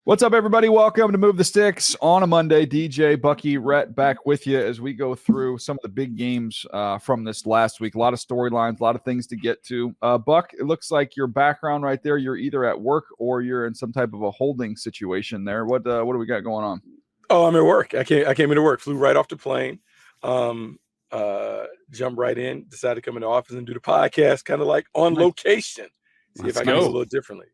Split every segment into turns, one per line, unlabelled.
What's up, everybody? Welcome to Move the Sticks on a Monday. DJ, Bucky, Rhett back with you as we go through some of the big games from this last week. A lot of storylines, a lot of things to get to. Buck, it looks like your background right there, you're either at work or you're in some type of a holding situation there. What do we got going on?
Oh, I'm at work. I came into work, flew right off the plane, jumped right in, decided to come into the office and do the podcast kind of like on location. See if I can do it a little differently,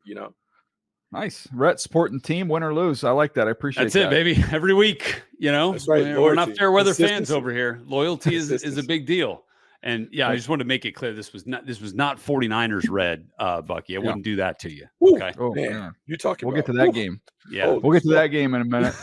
Nice. Rhett, supporting team, win or lose. I like that. I appreciate that.
That's it, baby. Every week,
That's right.
We're not fair weather fans over here. Loyalty is a big deal. And yeah, I just wanted to make it clear this was not 49ers red, Bucky. I wouldn't do that to you. Okay.
Oh man.
You're talking
We'll get to that game.
Yeah.
We'll get to that game in a minute.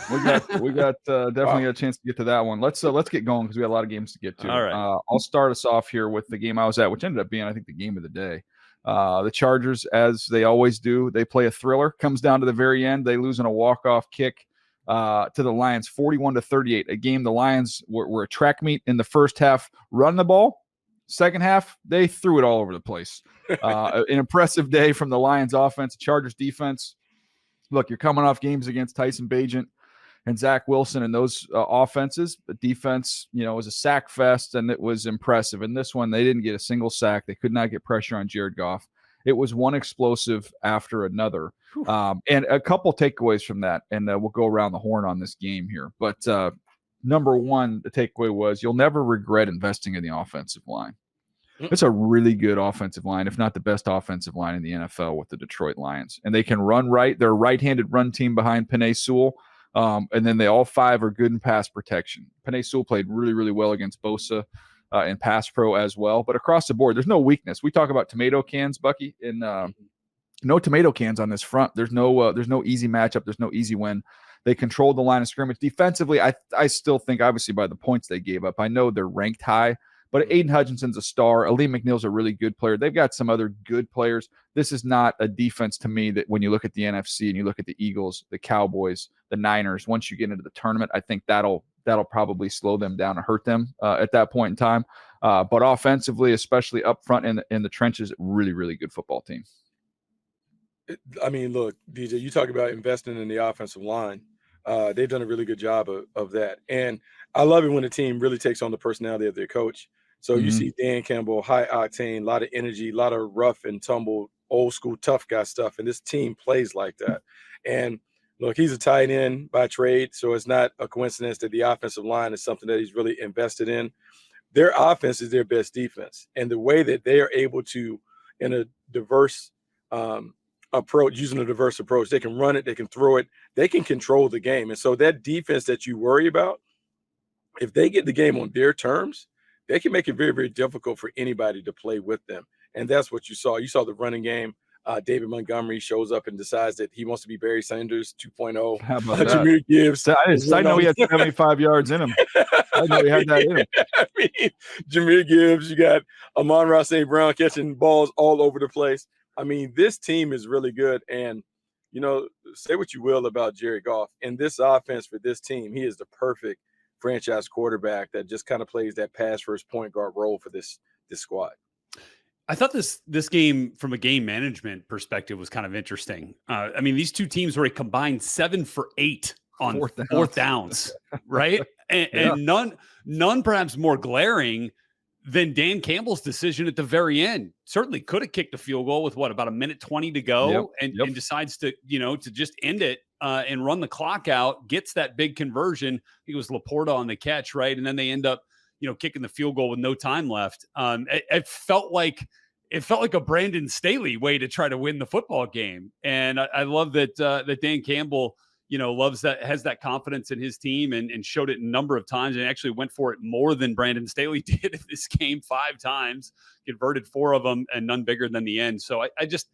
We got definitely a chance to get to that one. Let's get going because we got a lot of games to get to.
All right.
I'll start us off here with the game I was at, which ended up being, I think, the game of the day. The Chargers, as they always do, they play a thriller. Comes down to the very end. They lose in a walk-off kick to the Lions, 41-38. A game the Lions were a track meet in the first half, run the ball. Second half, they threw it all over the place. An impressive day from the Lions offense, Chargers defense. Look, you're coming off games against Tyson Bagent and Zach Wilson and those offenses. The defense, was a sack fest, and it was impressive. In this one, they didn't get a single sack. They could not get pressure on Jared Goff. It was one explosive after another. And a couple takeaways from that, and we'll go around the horn on this game here. But number one, the takeaway was you'll never regret investing in the offensive line. It's a really good offensive line, if not the best offensive line in the NFL with the Detroit Lions. And they can run right. They're a right-handed run team behind Penei Sewell. And then they all five are good in pass protection. Penei Sewell played really, really well against Bosa in pass pro as well. But across the board, there's no weakness. We talk about tomato cans, Bucky, and no tomato cans on this front. There's no easy matchup. There's no easy win. They controlled the line of scrimmage. Defensively, I still think, obviously, by the points they gave up, I know they're ranked high. But Aiden Hutchinson's a star. Aleem McNeil's a really good player. They've got some other good players. This is not a defense to me that when you look at the NFC and you look at the Eagles, the Cowboys, the Niners, once you get into the tournament, I think that'll probably slow them down and hurt them at that point in time. But offensively, especially up front in the trenches, really, really good football team.
I mean, look, DJ, you talk about investing in the offensive line. They've done a really good job of that. And I love it when a team really takes on the personality of their coach. So you see Dan Campbell, high octane, a lot of energy, a lot of rough and tumble, old school tough guy stuff. And this team plays like that. And look, he's a tight end by trade. So it's not a coincidence that the offensive line is something that he's really invested in. Their offense is their best defense. And the way that they are able to, in a diverse approach, using a diverse approach, they can run it, they can throw it, they can control the game. And so that defense that you worry about, if they get the game on their terms, they can make it very, very difficult for anybody to play with them. And that's what you saw. You saw the running game. David Montgomery shows up and decides that he wants to be Barry Sanders 2.0.
How about that?
Jameer Gibbs.
I know he had 75 yards in him. I know he had that in him.
I mean, Jameer Gibbs, you got Amon-Ra St. Brown catching balls all over the place. I mean, this team is really good. And, say what you will about Jared Goff. In this offense for this team, he is the perfect franchise quarterback that just kind of plays that pass first point guard role for this squad.
I thought this game from a game management perspective was kind of interesting. I mean, these two teams were a combined 7 for 8 on fourth downs, right? And none perhaps more glaring than Dan Campbell's decision at the very end. Certainly could have kicked a field goal with about a minute 20 to go and decides to just end it and run the clock out, gets that big conversion. I think it was Laporta on the catch, right? And then they end up, kicking the field goal with no time left. It felt like a Brandon Staley way to try to win the football game. And I love that Dan Campbell, has that confidence in his team and showed it a number of times and actually went for it more than Brandon Staley did in this game 5 times, converted 4 of them and none bigger than the end. So I just,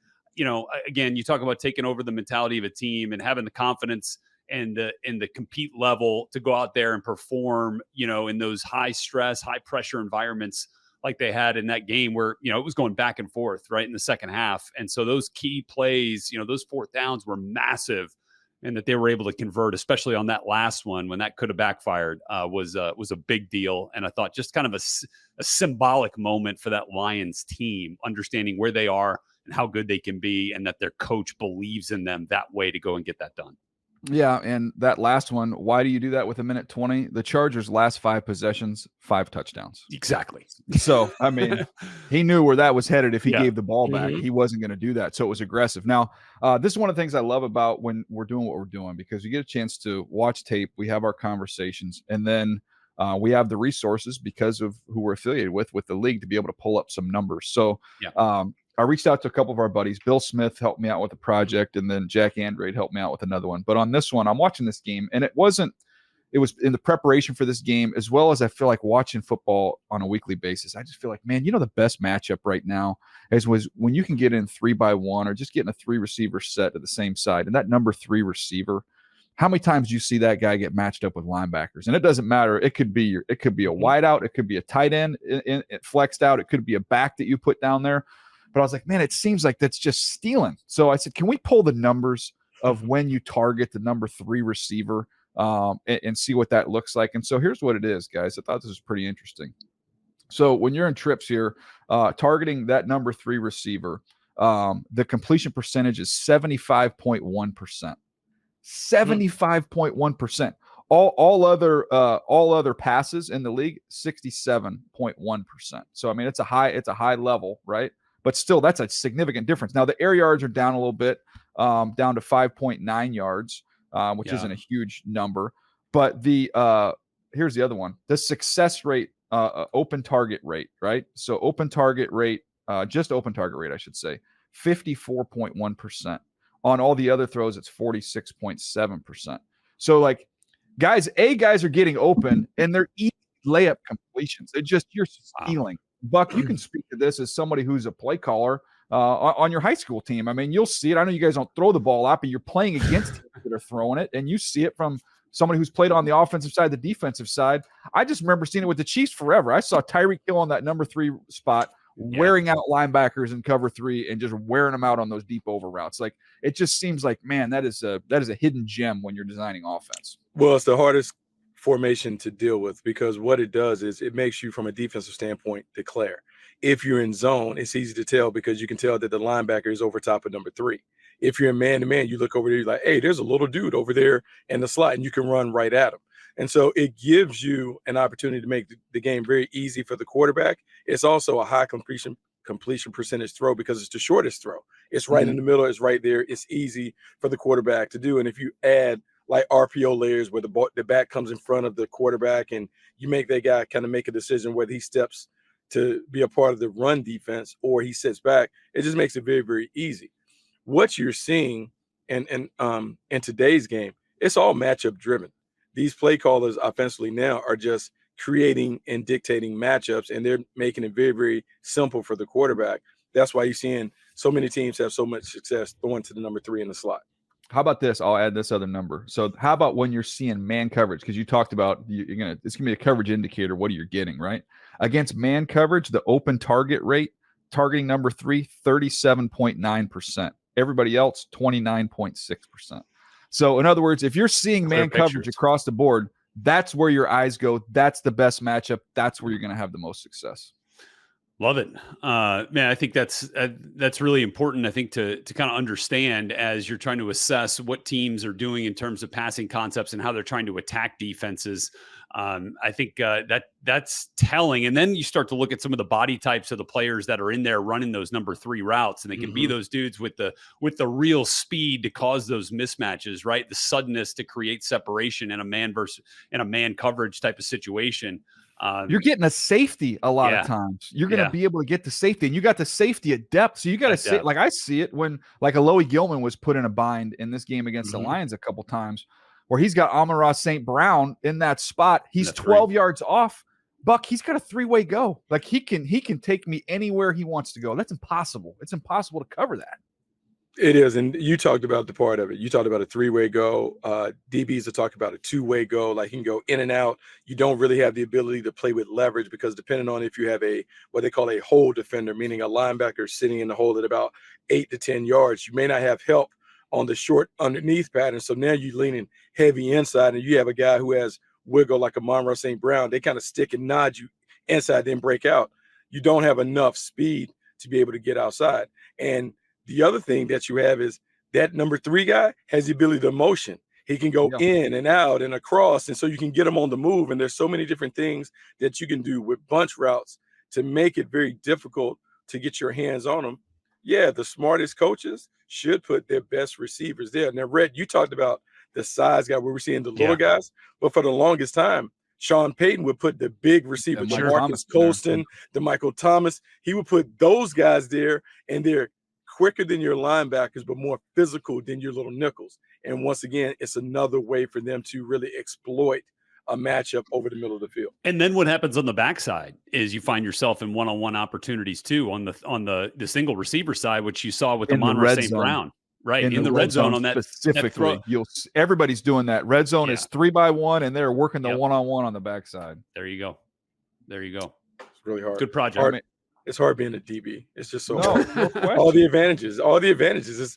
again, you talk about taking over the mentality of a team and having the confidence and the compete level to go out there and perform, in those high stress, high pressure environments like they had in that game where, it was going back and forth right in the second half. And so those key plays, those 4th downs were massive. And that they were able to convert, especially on that last one when that could have backfired, was a big deal. And I thought just kind of a symbolic moment for that Lions team, understanding where they are and how good they can be, and that their coach believes in them that way to go and get that done.
Yeah, and that last one, why do you do that with 1:20? The Chargers' last 5 possessions, 5 touchdowns.
Exactly.
So, I mean, he knew where that was headed if he gave the ball back.
Mm-hmm.
He wasn't going to do that. So it was aggressive. Now, this is one of the things I love about when we're doing what we're doing, because you get a chance to watch tape, we have our conversations, and then we have the resources because of who we're affiliated with the league to be able to pull up some numbers. So I reached out to a couple of our buddies. Bill Smith helped me out with a project, and then Jack Andrade helped me out with another one. But on this one, I'm watching this game, and it was in the preparation for this game, as well as I feel like watching football on a weekly basis. I just feel like, man, the best matchup right now was when you can get in 3-by-1 or just getting a 3 receiver set to the same side. And that number 3 receiver, how many times do you see that guy get matched up with linebackers? And it doesn't matter. It could be a wideout. It could be a tight end it flexed out. It could be a back that you put down there. But I was like, man, it seems like that's just stealing. So I said, can we pull the numbers of when you target the number 3 receiver and see what that looks like? And so here's what it is, guys. I thought this was pretty interesting. So when you're in trips here, targeting that number 3 receiver, the completion percentage is 75.1%. 75.1%. All other passes in the league, 67.1%. So I mean, it's a high level, right? But still, that's a significant difference. Now the air yards are down a little bit, down to 5.9 yards, which isn't a huge number. But here's the other one: the success rate, open target rate, right? So open target rate, just open target rate, I should say, 54.1%. On all the other throws, it's 46.7%. So like, guys are getting open, and they're easy layup completions. You're stealing. Buck, you can speak to this as somebody who's a play caller on your high school team. I mean, you'll see it. I know you guys don't throw the ball out, but you're playing against teams that are throwing it, and you see it from somebody who's played on the offensive side, the defensive side. I just remember seeing it with the Chiefs forever. I saw Tyreek Hill on that number 3 spot, wearing out linebackers in cover 3 and just wearing them out on those deep over routes. Like, it just seems like, man, that is a hidden gem when you're designing offense.
Well, it's the hardest formation to deal with, because what it does is it makes you, from a defensive standpoint, declare. If you're in zone, it's easy to tell because you can tell that the linebacker is over top of number 3. If you're in man-to-man, you look over there, you're like, hey, there's a little dude over there in the slot, and you can run right at him. And so it gives you an opportunity to make the game very easy for the quarterback. It's also a high completion percentage throw because it's the shortest throw. It's right in the middle. It's right there. It's easy for the quarterback to do. And if you add like RPO layers where the back comes in front of the quarterback, and you make that guy kind of make a decision whether he steps to be a part of the run defense or he sits back, it just makes it very, very easy. What you're seeing in today's game, it's all matchup driven. These play callers offensively now are just creating and dictating matchups, and they're making it very, very simple for the quarterback. That's why you're seeing so many teams have so much success throwing to the number 3 in the slot.
How about this? I'll add this other number. So how about when you're seeing man coverage? Because you talked about it's gonna be a coverage indicator. What are you getting, right? Against man coverage, the open target rate, targeting number 3, 37.9%. Everybody else, 29.6%. So in other words, if you're seeing man coverage across the board, that's where your eyes go. That's the best matchup. That's where you're going to have the most success.
Love it. Man, I think that's really important, I think, to kind of understand as you're trying to assess what teams are doing in terms of passing concepts and how they're trying to attack defenses. I think that's telling. And then you start to look at some of the body types of the players that are in there running those number 3 routes, and they can be those dudes with the real speed to cause those mismatches, right? The suddenness to create separation in a man coverage type of situation.
You're getting a safety a lot of times. You're going to be able to get the safety, and you got the safety at depth. So you got to see, like I see it when like Alohi Gilman was put in a bind in this game against the Lions a couple times, where he's got Amon-Ra St. Brown in that spot. He's 12 yards off. Buck, he's got a 3-way go. Like he can take me anywhere he wants to go. That's impossible. It's impossible to cover that.
It is, and you talked about the part of it. You talked about a 3-way go. DBs have talked about a 2-way go. Like, he can go in and out. You don't really have the ability to play with leverage, because depending on if you have what they call a hole defender, meaning a linebacker sitting in the hole at about 8 to 10 yards, you may not have help on the short underneath pattern. So now you're leaning heavy inside, and you have a guy who has wiggle like a Amon-Ra St. Brown. They kind of stick and nod you inside, then break out. You don't have enough speed to be able to get outside. And the other thing that you have is that number 3 guy has the ability to motion. He can go in and out and across, and so you can get him on the move. And there's so many different things that you can do with bunch routes to make it very difficult to get your hands on him. Yeah, the smartest coaches should put their best receivers there. Now, Red, you talked about the size guy where we're seeing the little guys, but for the longest time, Sean Payton would put the big receiver, the Marcus Colston, the Michael Thomas. He would put those guys there, and they're quicker than your linebackers, but more physical than your little nickels. And once again, it's another way for them to really exploit a matchup over the middle of the field.
And then what happens on the backside is you find yourself in one-on-one opportunities too on the single receiver side, which you saw with Amon-Ra St. Brown. Right, in the red zone on that
specifically, everybody's doing that. Red zone is 3-by-1, and they're working the one-on-one on the backside.
There you go.
It's really hard.
Good project.
It's hard being a DB. It's just so hard. All the advantages.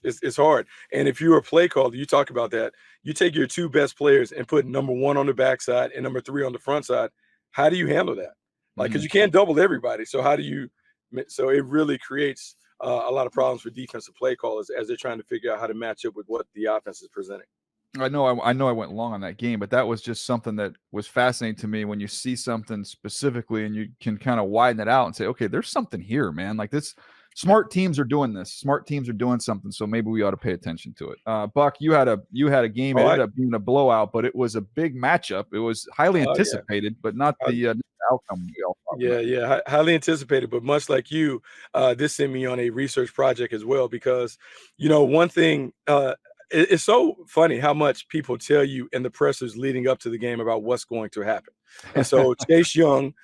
It's hard. And if you're a play caller, you talk about that. You take your two best players and put number 1 on the backside and number 3 on the front side. How do you handle that? Like, because you can't double everybody. So how do you? So it really creates a lot of problems for defensive play callers as they're trying to figure out how to match up with what the offense is presenting.
I know I went long on that game, but that was just something that was fascinating to me when you see something specifically and you can kind of widen it out and say, okay, there's something here, man. Like this, smart teams are doing this. Smart teams are doing something, so maybe we ought to pay attention to it. Buck, you had a game. It ended up being a blowout, but it was a big matchup. It was highly anticipated, but not the outcome we all thought.
Highly anticipated, but much like you, this sent me on a research project as well, because one thing it's so funny how much people tell you in the pressers leading up to the game about what's going to happen. And so Chase Young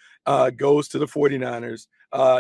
goes to the 49ers.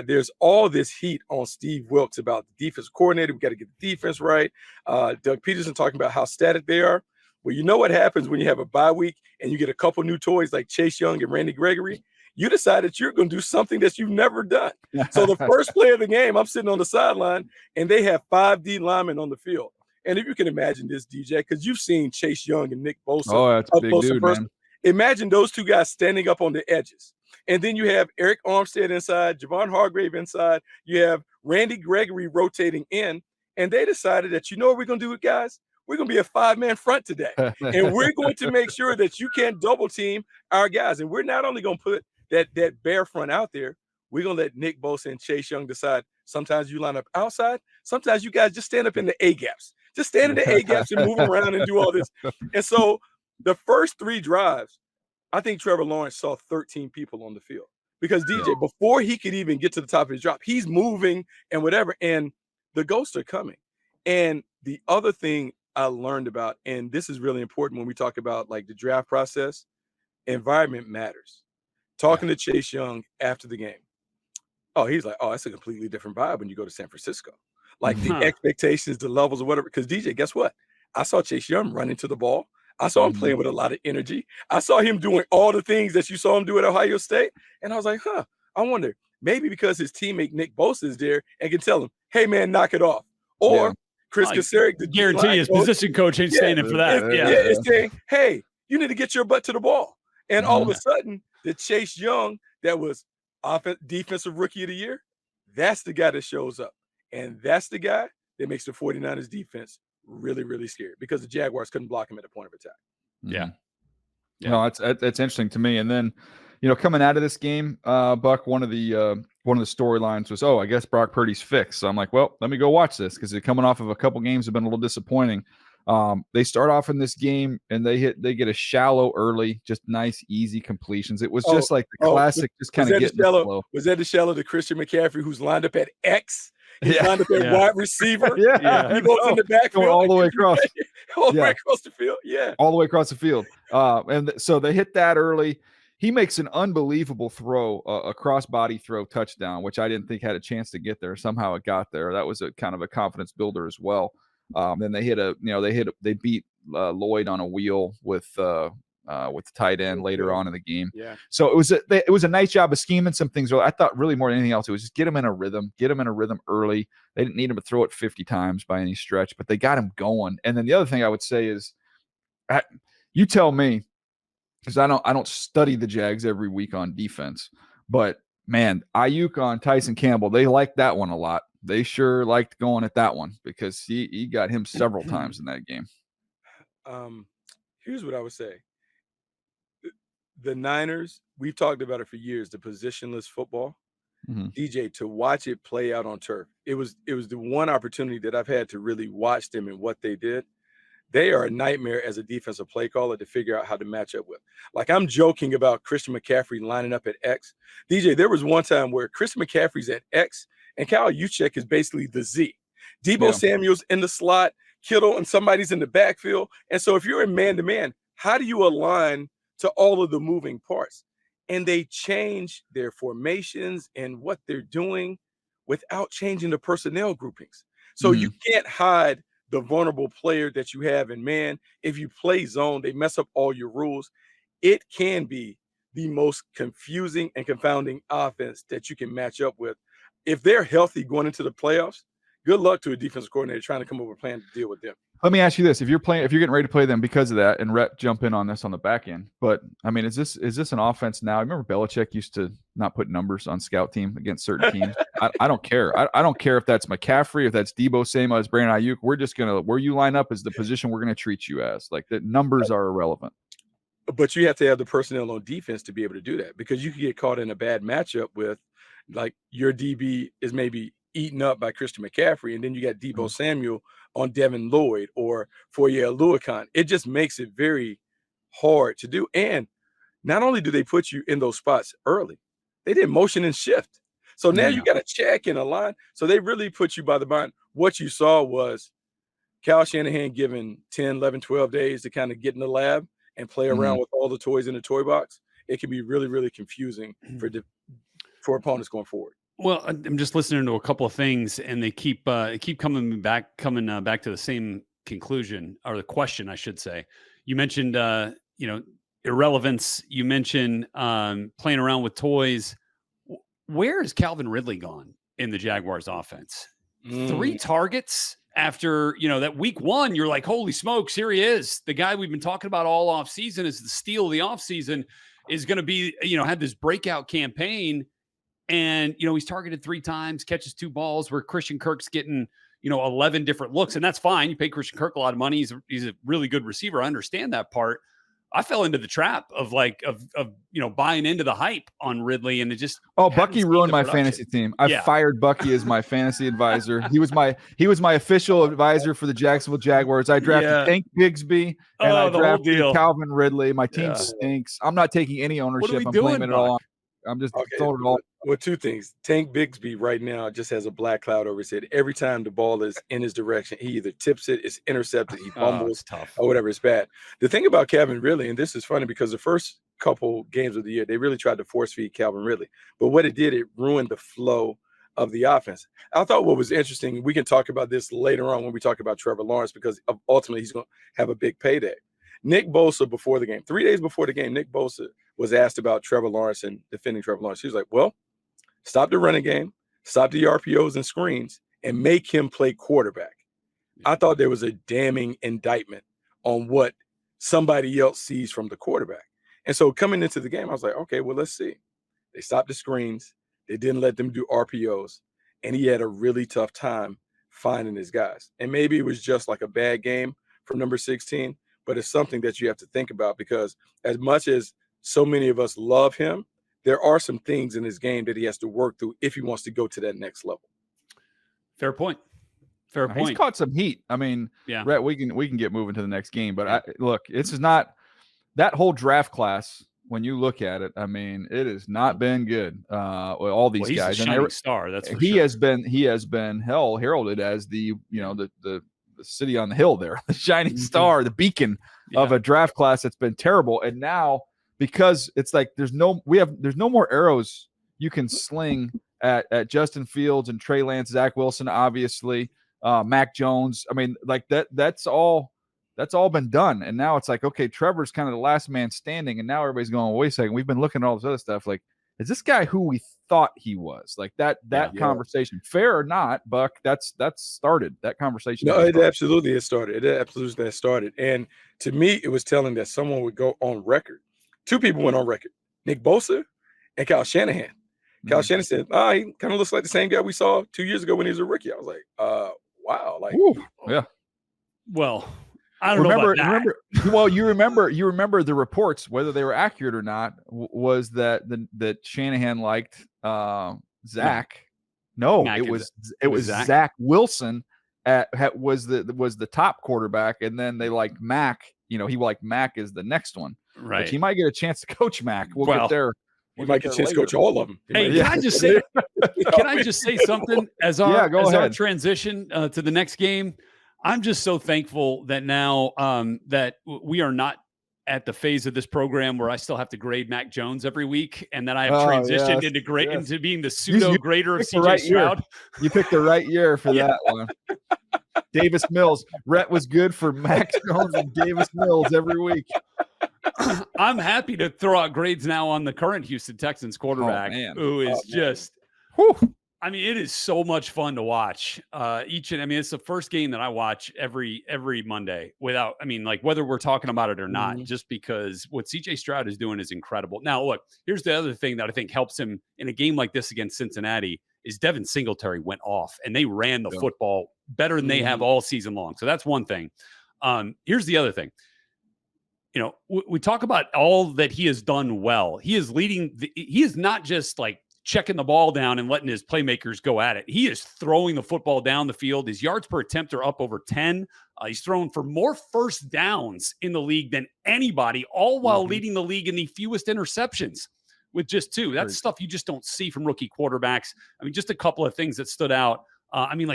There's all this heat on Steve Wilks about the defense coordinator. We got to get the defense right. Doug Peterson talking about how static they are. Well, you know what happens when you have a bye week and you get a couple new toys like Chase Young and Randy Gregory? You decide that you're going to do something that you've never done. So the first play of the game, I'm sitting on the sideline, and they have 5 D linemen on the field. And if you can imagine this, DJ, because you've seen Chase Young and Nick Bosa.
Oh, that's a big dude, man.
Imagine those two guys standing up on the edges. And then you have Eric Armstead inside, Javon Hargrave inside. You have Randy Gregory rotating in. And they decided that, you know what we're going to do, guys? We're going to be a 5-man front today. And we're going to make sure that you can't double team our guys. And we're not only going to put that bear front out there, we're going to let Nick Bosa and Chase Young decide. Sometimes you line up outside. Sometimes you guys just stand up in the A gaps. Just stand in the A gaps and move around and do all this. And so the first 3 drives, I think Trevor Lawrence saw 13 people on the field because DJ, before he could even get to the top of his drop, he's moving and whatever. And the ghosts are coming. And the other thing I learned about, and this is really important when we talk about like the draft process, environment matters. Talking to Chase Young after the game. Oh, he's like, it's a completely different vibe when you go to San Francisco. Like the expectations, the levels or whatever. Because DJ, guess what? I saw Chase Young running to the ball. I saw him playing with a lot of energy. I saw him doing all the things that you saw him do at Ohio State. And I was like, I wonder, maybe because his teammate Nick Bosa is there and can tell him, hey, man, knock it off. Or Chris Kasarik, the
guarantee his position coach ain't standing for that.
It's saying, hey, you need to get your butt to the ball. And all of a sudden, the Chase Young that was defensive rookie of the year, that's the guy that shows up. And that's the guy that makes the 49ers defense really, really scary because the Jaguars couldn't block him at the point of attack.
Yeah.
No, that's interesting to me. And then, coming out of this game, Buck, one of the storylines was, I guess Brock Purdy's fixed. So I'm like, well, let me go watch this because they're coming off of a couple games have been a little disappointing. They start off in this game and they get a shallow early, just nice, easy completions. It was just like the classic, just kind of getting the flow.
Was that the shallow to Christian McCaffrey who's lined up at X? He's lined up at wide receiver. He goes in the backfield.
All the way across.
All the way across the field. Yeah.
All the way across the field. And so they hit that early. He makes an unbelievable throw, a cross-body throw touchdown, which I didn't think had a chance to get there. Somehow it got there. That was a kind of a confidence builder as well. Then they beat Lloyd on a wheel with the tight end later on in the game.
Yeah.
So it was a nice job of scheming some things. I thought really more than anything else, it was just get him in a rhythm early. They didn't need him to throw it 50 times by any stretch, but they got him going. And then the other thing I would say is, you tell me, because I don't study the Jags every week on defense, but man, Ayuk on Tyson Campbell, they liked that one a lot. They sure liked going at that one because he got him several times in that game.
Here's what I would say. The Niners, we've talked about it for years, the positionless football. DJ, to watch it play out on turf, it was the one opportunity that I've had to really watch them and what they did. They are a nightmare as a defensive play caller to figure out how to match up with. Like, I'm joking about Christian McCaffrey lining up at X. DJ, there was one time where Christian McCaffrey's at X and Kyle Juszczyk is basically the Z. Debo Samuel's in the slot, Kittle, and somebody's in the backfield. And so if you're in man-to-man, how do you align to all of the moving parts? And they change their formations and what they're doing without changing the personnel groupings. So you can't hide the vulnerable player that you have in man. If you play zone, they mess up all your rules. It can be the most confusing and confounding offense that you can match up with. If they're healthy going into the playoffs, good luck to a defensive coordinator trying to come up with a plan to deal with them.
Let me ask you this: if you're getting ready to play them because of that, and Rhett jump in on this on the back end, but I mean, is this an offense now? I remember Belichick used to not put numbers on scout team against certain teams. I don't care. I don't care if that's McCaffrey, if that's Debo Samuel, as Brandon Ayuk. We're just gonna where you line up is the position we're gonna treat you as. Like, the numbers are irrelevant.
But you have to have the personnel on defense to be able to do that, because you can get caught in a bad matchup with, like, your DB is maybe eaten up by Christian McCaffrey, and then you got Debo Samuel on Devin Lloyd or Foye Oluokun. It just makes it very hard to do. And not only do they put you in those spots early, they did motion and shift. So now you got to check in a line. So they really put you by the bind. What you saw was Kyle Shanahan given 10, 11, 12 days to kind of get in the lab and play around with all the toys in the toy box. It can be really, really confusing for opponents going forward.
Well, I'm just listening to a couple of things, and they keep coming back to the same conclusion, or the question, I should say. You mentioned, irrelevance. You mentioned playing around with toys. Where is Calvin Ridley gone in the Jaguars offense? 3 targets after, that week 1, you're like, holy smokes, here he is. The guy we've been talking about all off season is the steal of the off season, is going to be, had this breakout campaign. And, he's targeted 3 times, catches 2 balls, where Christian Kirk's getting, 11 different looks. And that's fine. You pay Christian Kirk a lot of money. He's a really good receiver. I understand that part. I fell into the trap of buying into the hype on Ridley, and it just
Bucky ruined my fantasy team. I fired Bucky as my fantasy advisor. He was my official advisor for the Jacksonville Jaguars. I drafted Tank Bigsby and I drafted Calvin Ridley. My team stinks. I'm not taking any ownership. I'm blaming it all on. I'm just throwing it all.
Well, 2 things. Tank Bigsby right now just has a black cloud over his head. Every time the ball is in his direction, he either tips it, it's intercepted, he fumbles, or whatever. It's bad. The thing about Calvin Ridley, and this is funny because the first couple games of the year, they really tried to force feed Calvin Ridley. But what it did, it ruined the flow of the offense. I thought what was interesting, we can talk about this later on when we talk about Trevor Lawrence, because ultimately he's going to have a big payday. Nick Bosa, before the game, 3 days before the game, Nick Bosa was asked about Trevor Lawrence and defending Trevor Lawrence. He was like, well, stop the running game, stop the RPOs and screens, and make him play quarterback. I thought there was a damning indictment on what somebody else sees from the quarterback. And so coming into the game, I was like, okay, well, let's see. They stopped the screens. They didn't let them do RPOs. And he had a really tough time finding his guys. And maybe it was just like a bad game from number 16, but it's something that you have to think about, because as much as so many of us love him, there are some things in his game that he has to work through if he wants to go to that next level.
Fair point. Fair point.
He's caught some heat. I mean, Rhett, we can get moving to the next game, but look, this is not that whole draft class. When you look at it, I mean, it has not been good. All these
he's
guys,
a shining star. That's for
he
sure.
has been heralded as the city on the hill there, the shining star, the beacon of a draft class that's been terrible. And now, because it's like there's no more arrows you can sling at Justin Fields and Trey Lance, Zach Wilson, obviously, Mac Jones. I mean, like that's all been done. And now it's like, okay, Trevor's kind of the last man standing. And now everybody's going, wait a second, we've been looking at all this other stuff. Like, is this guy who we thought he was? Like that conversation, fair or not, Buck, that's started that conversation.
No, it absolutely has started. It absolutely has started. And to me, it was telling that someone would go on record. 2 people went on record, Nick Bosa and Kyle Shanahan. Kyle Shanahan said, he kind of looks like the same guy we saw 2 years ago when he was a rookie. I was like, wow. Like,
ooh, yeah.
Well, I don't know about that.
You remember the reports, whether they were accurate or not, was that that Shanahan liked Zach. No, it was Zach Wilson was the top quarterback, and then they liked Mac. He liked Mac as the next one.
Right.
But he might get a chance to coach Mac. We'll get there.
He might get a chance to coach all of them.
Hey, can I just say something as our transition to the next game? I'm just so thankful that now that we are not at the phase of this program where I still have to grade Mac Jones every week, and that I have transitioned into being the pseudo grader of CJ Stroud.
You picked the right year for that one. Davis Mills. Rhett was good for Mac Jones and Davis Mills every week.
I'm happy to throw out grades now on the current Houston Texans quarterback, who is just. Whew, I mean, it is so much fun to watch. It's the first game that I watch every Monday without. I mean, like whether we're talking about it or not, just because what CJ Stroud is doing is incredible. Now, look, here's the other thing that I think helps him in a game like this against Cincinnati is Devin Singletary went off and they ran the football better than they have all season long. So that's one thing. Here's the other thing. We talk about all that he has done well. He is leading. He is not just like checking the ball down and letting his playmakers go at it. He is throwing the football down the field. His yards per attempt are up over 10. He's thrown for more first downs in the league than anybody, all while leading the league in the fewest interceptions with just 2. That's stuff you just don't see from rookie quarterbacks. I mean, just a couple of things that stood out.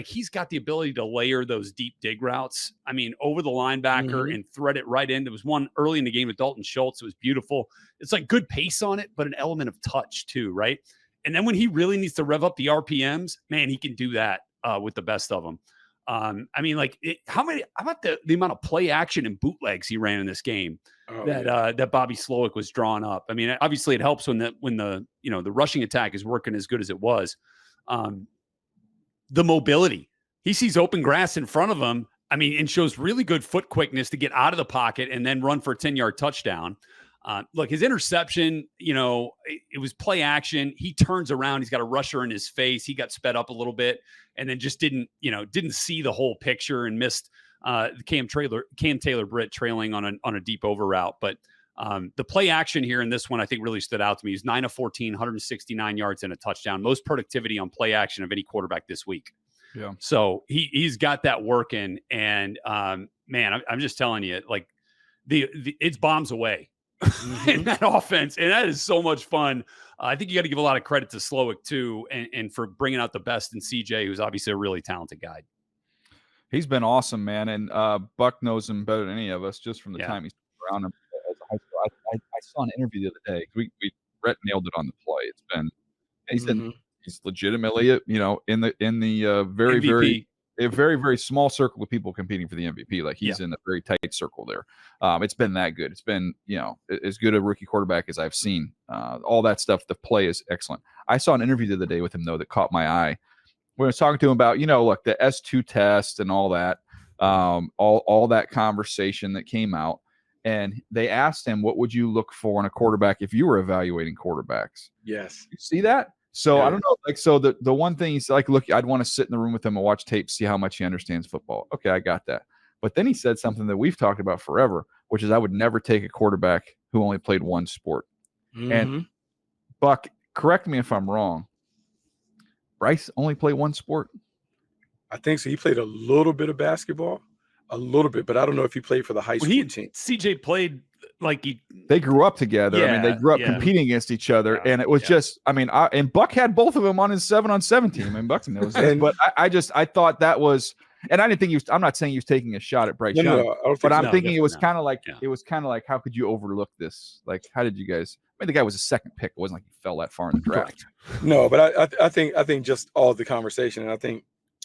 He's got the ability to layer those deep dig routes. I mean, over the linebacker and thread it right in. There was one early in the game with Dalton Schultz. It was beautiful. It's like good pace on it, but an element of touch too, right? And then when he really needs to rev up the RPMs, man, he can do that with the best of them. How about the amount of play action and bootlegs he ran in this game that Bobby Slowick was drawing up? I mean, obviously it helps when the rushing attack is working as good as it was. The mobility, he sees open grass in front of him. I mean, and shows really good foot quickness to get out of the pocket and then run for a 10-yard touchdown. Look, his interception, it was play action. He turns around. He's got a rusher in his face. He got sped up a little bit and then just didn't see the whole picture and missed Cam Taylor-Britt trailing on a deep over route. But the play action here in this one, I think really stood out to me. He's 9 of 14, 169 yards and a touchdown. Most productivity on play action of any quarterback this week. Yeah. So he's got that working. And man, I'm just telling you, like it's bombs away. In that offense, and that is so much fun. I think you got to give a lot of credit to Slowick too, and for bringing out the best in CJ, who's obviously a really talented guy.
He's been awesome, man, and Buck knows him better than any of us just from the time he's around him as a high school. I saw an interview the other day. Rhett nailed it on the play. It's been he's legitimately in the very
MVP.
A very, very small circle of people competing for the MVP. Like he's in a very tight circle there. It's been that good. It's been, as good a rookie quarterback as I've seen. All that stuff. The play is excellent. I saw an interview the other day with him though that caught my eye. When I was talking to him about, look, the S2 test and all that, all that conversation that came out, and they asked him, what would you look for in a quarterback if you were evaluating quarterbacks?
Yes.
You see that? So I don't know. Like, so the one thing he's like, look, I'd want to sit in the room with him and watch tape, see how much he understands football. Okay, I got that. But then he said something that we've talked about forever, which is I would never take a quarterback who only played one sport. And Buck, correct me if I'm wrong. Bryce only played one sport?
I think so. He played a little bit of basketball, but I don't know if he played for the high school team.
CJ played
they grew up together.
Yeah,
I mean, they grew up competing against each other, and it was just. I mean, and Buck had both of them on his 7-on-7 team, and Buck knows that. But I thought that was, and I didn't think he was. I'm not saying he was taking a shot at Bryce Young, but I'm thinking it was kind of like how could you overlook this? Like, how did you guys? I mean, the guy was a second pick. It wasn't like he fell that far in the draft.
No, but I think just all the conversation, and I think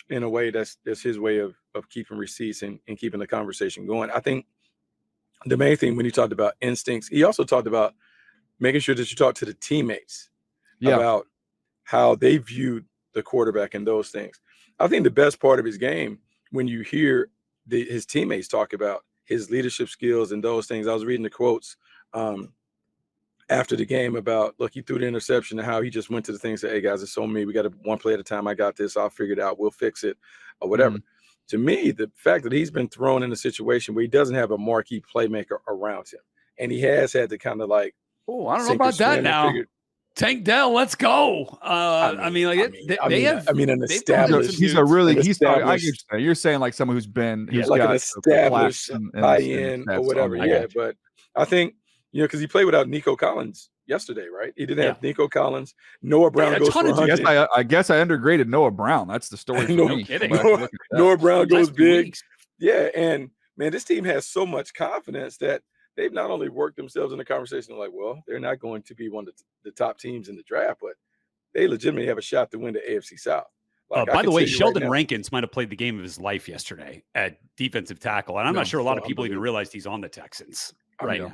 in a way that's his way of keeping receipts and keeping the conversation going. I think. The main thing when he talked about instincts, he also talked about making sure that you talk to the teammates about how they viewed the quarterback and those things. I think the best part of his game, when you hear his teammates talk about his leadership skills and those things. I was reading the quotes after the game about, look, he threw the interception and how he just went to the thing and said, hey, guys, it's on me. We got to one play at a time. I got this. I'll figure it out. We'll fix it or whatever. to me, the fact that he's been thrown in a situation where he doesn't have a marquee playmaker around him, and he has had to kind of like,
oh, I don't know about that now. Tank Dell, let's go.
An established.
You're saying like someone who's
like an established high-end or whatever. But I think, because he played without Nico Collins yesterday, right? He didn't have Nico Collins. Noah Brown goes for 100.
I guess I undergraded Noah Brown. That's the story for me.
Kidding.
Noah Brown goes big. Yeah, and man, this team has so much confidence that they've not only worked themselves in the conversation like, well, they're not going to be one of the top teams in the draft, but they legitimately have a shot to win the AFC South.
By the way, Sheldon Rankins might have played the game of his life yesterday at defensive tackle, and I'm not sure a lot of people even realized he's on the Texans now.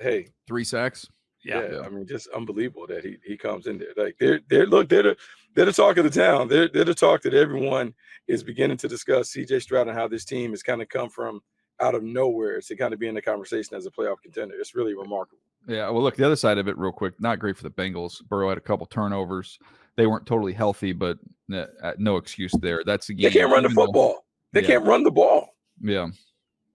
Hey,
3 sacks.
Yeah, I mean, just unbelievable that he comes in there. Like they're the talk of the town. They're the talk that everyone is beginning to discuss. CJ Stroud and how this team has kind of come from out of nowhere to kind of be in the conversation as a playoff contender. It's really remarkable.
Yeah, well, look, the other side of it real quick, not great for the Bengals. Burrow had a couple turnovers. They weren't totally healthy, but no excuse there. That's a game.
They can't run the football. They can't run the ball.
Yeah.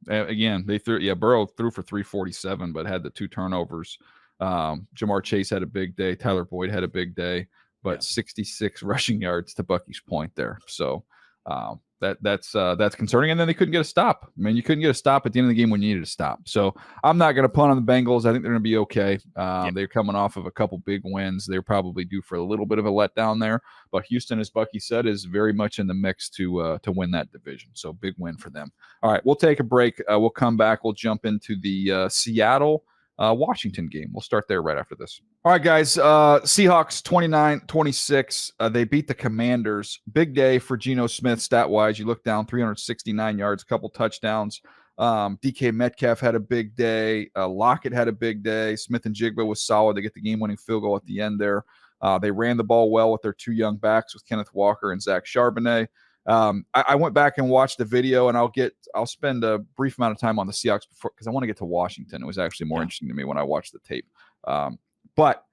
Again, Burrow threw for 347, but had the 2 turnovers. Jamar Chase had a big day. Tyler Boyd had a big day, but 66 rushing yards to Bucky's point there. So that's concerning. And then they couldn't get a stop. I mean, you couldn't get a stop at the end of the game when you needed to stop. So I'm not going to punt on the Bengals. I think they're going to be okay. They're coming off of a couple big wins. They're probably due for a little bit of a letdown there. But Houston, as Bucky said, is very much in the mix to win that division. So big win for them. All right, we'll take a break. We'll come back. We'll jump into the Seattle Washington game. We'll start there right after this. All right, guys. Seahawks 29-26. They beat the Commanders. Big day for Geno Smith stat-wise. You look down, 369 yards, a couple touchdowns. DK Metcalf had a big day. Lockett had a big day. Smith and Jigba was solid. They get the game-winning field goal at the end there. They ran the ball well with their 2 young backs with Kenneth Walker and Zach Charbonnet. I went back and watched the video, and I'll spend a brief amount of time on the Seahawks before, because I want to get to Washington. It was actually more interesting to me when I watched the tape. But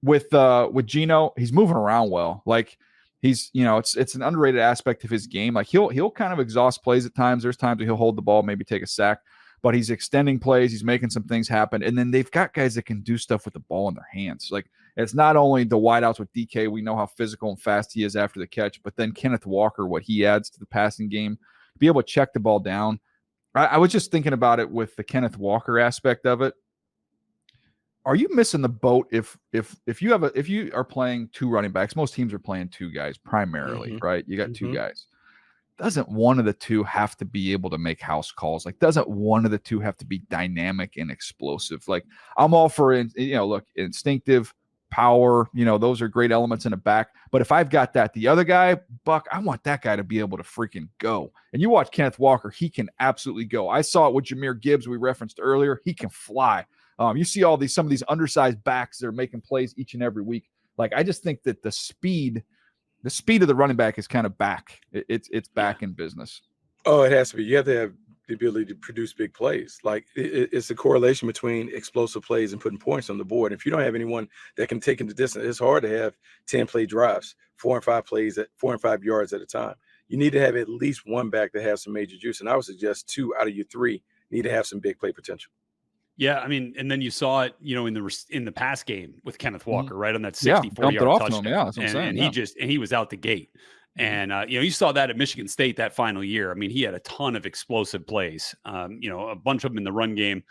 with Geno, he's moving around well. Like he's, it's an underrated aspect of his game. Like he'll kind of exhaust plays at times. There's times where he'll hold the ball, maybe take a sack, but he's extending plays. He's making some things happen. And then they've got guys that can do stuff with the ball in their hands. Like it's not only the wideouts with DK. We know how physical and fast he is after the catch, but then Kenneth Walker, what he adds to the passing game, be able to check the ball down. I was just thinking about it with the Kenneth Walker aspect of it. Are you missing the boat if you are playing 2 running backs? Most teams are playing 2 guys primarily, right? You got 2 guys. Doesn't one of the 2 have to be able to make house calls? Like, doesn't one of the 2 have to be dynamic and explosive? Like, I'm all for instinctive power. Those are great elements in the back. But if I've got that, the other guy, Buck, I want that guy to be able to freaking go. And you watch Kenneth Walker, he can absolutely go. I saw it with Jahmyr Gibbs we referenced earlier. He can fly. You see some of these undersized backs that are making plays each and every week. Like, I just think that the speed of the running back is kind of back. It's back in business.
Oh, it has to be. You have to have the ability to produce big plays. Like it's a correlation between explosive plays and putting points on the board. If you don't have anyone that can take into distance, it's hard to have 10-play drives, 4 and 5 plays at 4 and 5 yards at a time. You need to have at least one back that has some major juice. And I would suggest 2 out of your 3 need to have some big play potential.
Yeah, I mean, and then you saw it, in the pass game with Kenneth Walker, right on that 64-yard touchdown.
Yeah, that's what I'm saying.
And he was out the gate. And you saw that at Michigan State that final year. I mean, he had a ton of explosive plays. A bunch of them in the run game,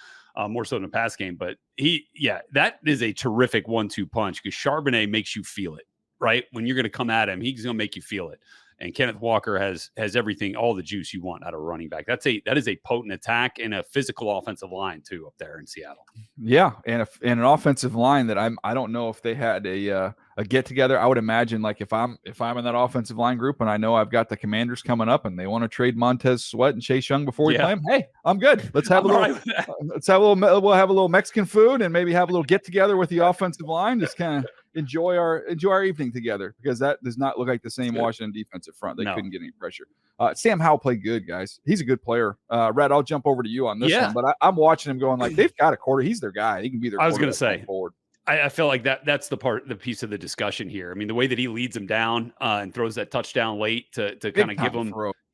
more so in the pass game. But that is a terrific 1-2 punch because Charbonnet makes you feel it, right? When you're going to come at him, he's going to make you feel it. And Kenneth Walker has everything, all the juice you want out of a running back. That is a potent attack and a physical offensive line too up there in Seattle. Yeah,
and an offensive line that I don't know if they had a get together. I would imagine like if I'm in that offensive line group and I know I've got the Commanders coming up and they want to trade Montez Sweat and Chase Young before we play them. Hey, I'm good. We'll have a little Mexican food and maybe have a little get together with the offensive line. Just kind of enjoy our evening together, because that does not look like the same Washington defensive front. They couldn't get any pressure. Sam Howell played good, guys. He's a good player. Red, I'll jump over to you on this one, but I'm watching him going like they've got a quarter. He's their guy. He can be their.
I was going to say
forward.
I feel like that's the piece of the discussion here. I mean, the way that he leads him down and throws that touchdown late to kind of give him,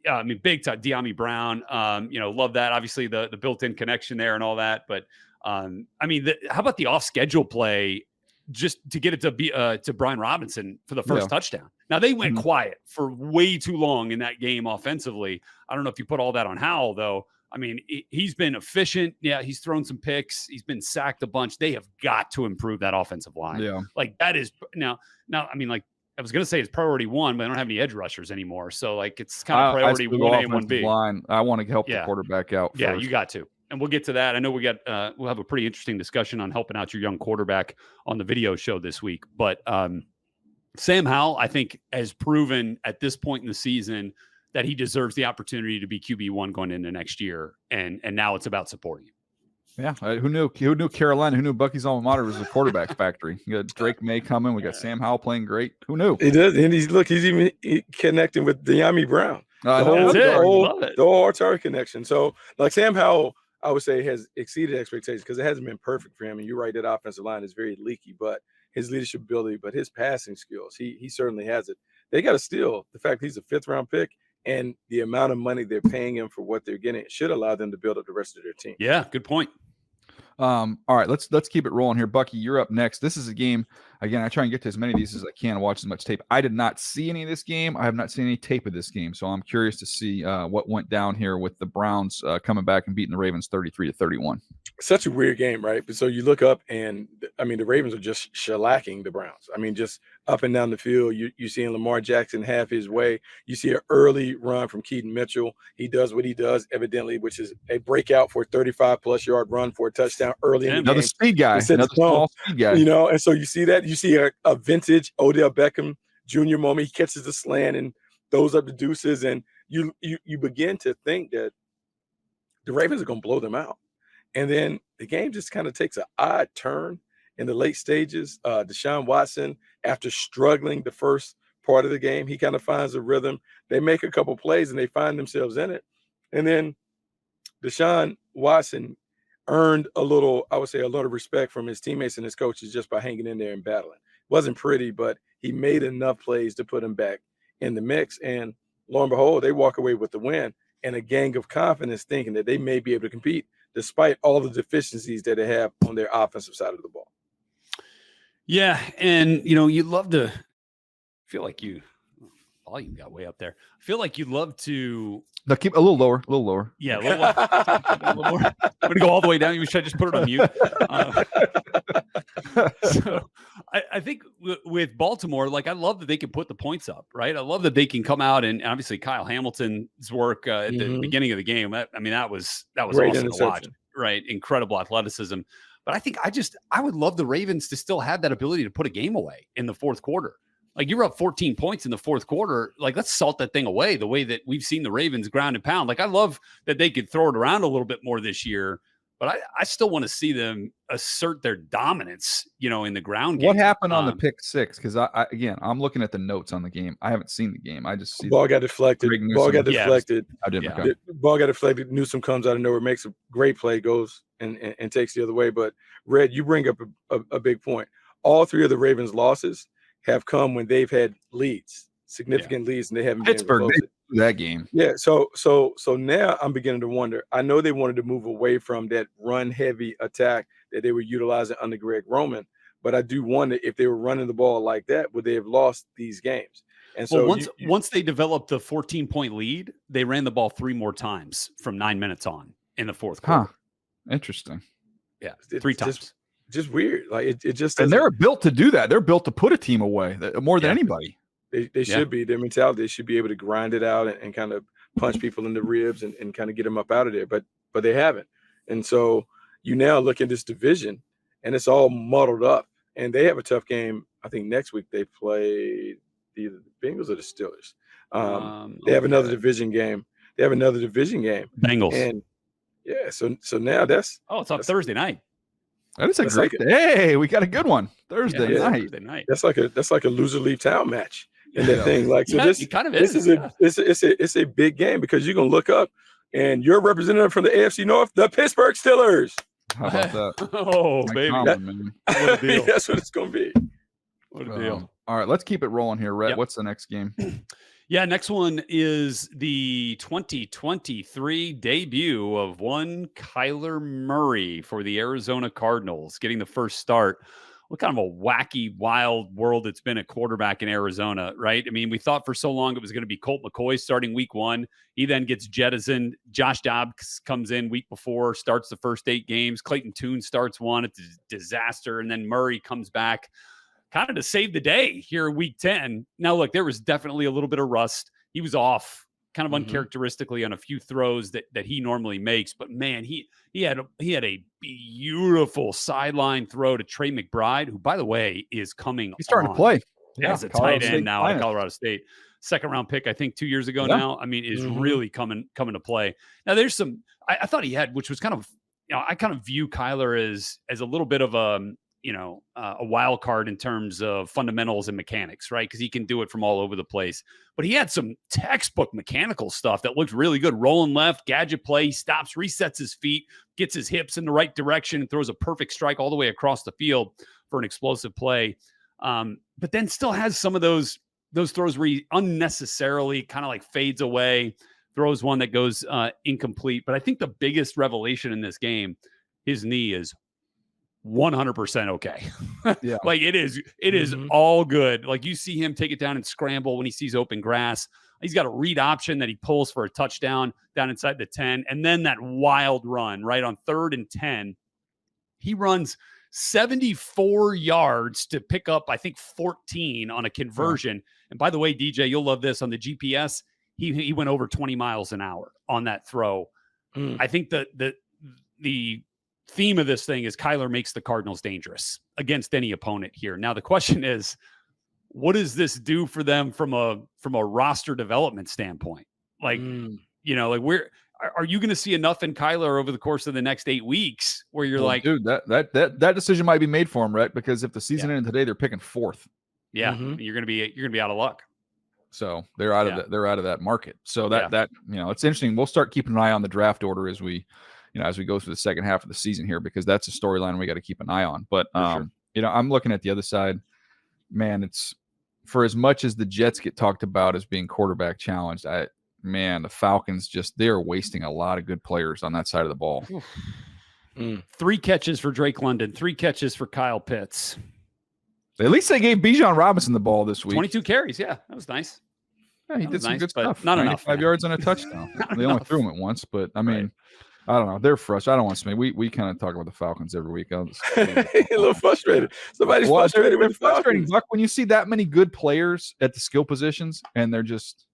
I mean, big time, De'Ami Brown. Love that. Obviously, the built-in connection there and all that. But I mean, how about the off-schedule play just to get it to Brian Robinson for the first touchdown? Now they went quiet for way too long in that game offensively. I don't know if you put all that on Howell though. I mean, he's been efficient. Yeah, he's thrown some picks. He's been sacked a bunch. They have got to improve that offensive line.
Yeah.
Like that is now, I mean, like I was going to say it's priority 1, but I don't have any edge rushers anymore. So like it's kind of priority 1A and 1B.
Line. I want to help the quarterback out first.
Yeah, you got to. And we'll get to that. I know we'll have a pretty interesting discussion on helping out your young quarterback on the video show this week. But Sam Howell, I think, has proven at this point in the season that he deserves the opportunity to be QB1 going into next year. And now it's about supporting him.
Yeah. Who knew Carolina? Who knew Bucky's alma mater was a quarterback factory? You got Drake May coming. We got Sam Howell playing great. Who knew?
He does. And he's even connecting with De'Ami Brown. The whole Artari connection. So like Sam Howell, I would say has exceeded expectations because it hasn't been perfect for him. And you're right, that offensive line is very leaky, but his leadership ability, but his passing skills, he certainly has it. They got to steal the fact he's a 5th-round pick. And the amount of money they're paying him for what they're getting should allow them to build up the rest of their team.
Yeah, good point.
All right, let's keep it rolling here. Bucky, you're up next. This is a game. Again, I try and get to as many of these as I can and watch as much tape. I did not see any of this game. I have not seen any tape of this game, so I'm curious to see what went down here with the Browns coming back and beating the Ravens 33-31.
Such a weird game, right? But so you look up and I mean the Ravens are just shellacking the Browns. I mean, just up and down the field. You seeing Lamar Jackson have his way. You see an early run from Keaton Mitchell. He does what he does, evidently, which is a breakout for a 35+ yard run for a touchdown early in the
another
game.
Speed guy. Another small speed guy.
And so you see that. You see a vintage Odell Beckham Jr. moment. He catches the slant and throws up the deuces, and you begin to think that the Ravens are going to blow them out. And then the game just kind of takes an odd turn in the late stages. Deshaun Watson, after struggling the first part of the game, he kind of finds a rhythm. They make a couple plays and they find themselves in it. And then Deshaun Watson earned a little respect from his teammates and his coaches just by hanging in there and battling. Wasn't pretty, but he made enough plays to put him back in the mix. And lo and behold, they walk away with the win and a gang of confidence thinking that they may be able to compete despite all the deficiencies that they have on their offensive side of the ball.
Yeah, and, you'd love to feel like volume got way up there. I feel like you'd love to
– keep a little lower.
Yeah, a little more. I'm going to go all the way down. Should I just put it on mute? So I think with Baltimore, like I love that they can put the points up, right? I love that they can come out and obviously Kyle Hamilton's work at the beginning of the game. That was awesome to watch, right? Incredible athleticism. But I think I would love the Ravens to still have that ability to put a game away in the fourth quarter. Like you were up 14 points in the fourth quarter. Like let's salt that thing away the way that we've seen the Ravens ground and pound. Like I love that they could throw it around a little bit more this year. But I still want to see them assert their dominance, in the ground game.
What happened on the pick six? Because I'm looking at the notes on the game. I haven't seen the game. I just see
ball got deflected. Ball got deflected. Ball got deflected. Newsome comes out of nowhere, makes a great play, goes and takes the other way. But Red, you bring up a big point. All three of the Ravens' losses have come when they've had leads, significant leads, and they haven't
Pittsburgh.
been able to close it.
That game.
Yeah. So now I'm beginning to wonder. I know they wanted to move away from that run heavy attack that they were utilizing under Greg Roman, but I do wonder if they were running the ball like that, would they have lost these games? And so
once they developed the 14-point lead, they ran the ball 3 more times from 9 minutes on in the fourth quarter.
Interesting.
Yeah. 3 times.
Just weird. Like it just,
and they're built to do that. They're built to put a team away more than anybody.
They should be. Their mentality, they should be able to grind it out and kind of punch people in the ribs and kind of get them up out of there. But they haven't. And so you now look at this division and it's all muddled up. And they have a tough game. I think next week they play either the Bengals or the Steelers. They have another division game.
Bengals.
And so now that's
it's on Thursday night.
That is a great day. We got a good one. Thursday night.
Thursday night.
That's like a loser leave town match. In that thing, like so, this
kind of
this is a big game because you're gonna look up and your representative from the AFC North, the Pittsburgh Steelers.
How about that?
Oh,
Mike
baby.
Tomlin, man.
What a deal.
That's what it's going to be.
What a deal.
All right, let's keep it rolling here, Rhett.
Yep.
What's the next game?
Yeah, next one is the 2023 debut of one Kyler Murray for the Arizona Cardinals, getting the first start. What kind of a wacky, wild world it's been at quarterback in Arizona, right? I mean, we thought for so long it was going to be Colt McCoy starting week 1. He then gets jettisoned. Josh Dobbs comes in week before, starts the first 8 games. Clayton Tune starts one. It's a disaster. And then Murray comes back kind of to save the day here in week 10. Now, look, there was definitely a little bit of rust. He was off kind of uncharacteristically on a few throws that he normally makes. But, man, he had a beautiful sideline throw to Trey McBride, who, by the way, is coming
He's starting to play.
As a tight end now at Colorado State. Second-round pick, I think, 2 years ago now. I mean, is really coming to play. Now, there's some – I thought he had, which was kind of – I kind of view Kyler as a little bit of a wild card in terms of fundamentals and mechanics, right? Because he can do it from all over the place. But he had some textbook mechanical stuff that looked really good. Rolling left, gadget play, he stops, resets his feet, gets his hips in the right direction, and throws a perfect strike all the way across the field for an explosive play. But then still has some of those throws where he unnecessarily kind of like fades away, throws one that goes incomplete. But I think the biggest revelation in this game, his knee is 100% okay.
Yeah.
Like it is all good. Like you see him take it down and scramble when he sees open grass. He's got a read option that he pulls for a touchdown down inside the 10. And then that wild run right on 3rd and 10, he runs 74 yards to pick up, I think 14 on a conversion. Yeah. And by the way, DJ, you'll love this on the GPS. He went over 20 miles an hour on that throw. I think the theme of this thing is Kyler makes the Cardinals dangerous against any opponent here. Now, the question is, what does this do for them from a roster development standpoint? Like, like where are you going to see enough in Kyler over the course of the next 8 weeks where you're like,
dude, that decision might be made for him, right? Because if the season ended today, they're picking 4th.
Yeah. You're going to be out of luck.
So they're out of that market. So that it's interesting. We'll start keeping an eye on the draft order as we go through the second half of the season here, because that's a storyline we got to keep an eye on. But I'm looking at the other side, man. It's for as much as the Jets get talked about as being quarterback challenged, the Falcons they're wasting a lot of good players on that side of the ball.
3 catches for Drake London, 3 catches for Kyle Pitts.
At least they gave Bijan Robinson the ball this week.
22 carries. Yeah, that was nice.
Yeah, he did some good stuff.
Not enough.
5 yards and a touchdown. They only threw him at once, but I mean, I don't know. They're frustrated. I don't want to say we kind of talk about the Falcons every week.
A little frustrated. Somebody's frustrated with the
frustrating,
Falcons.
Buck, when you see that many good players at the skill positions and they're just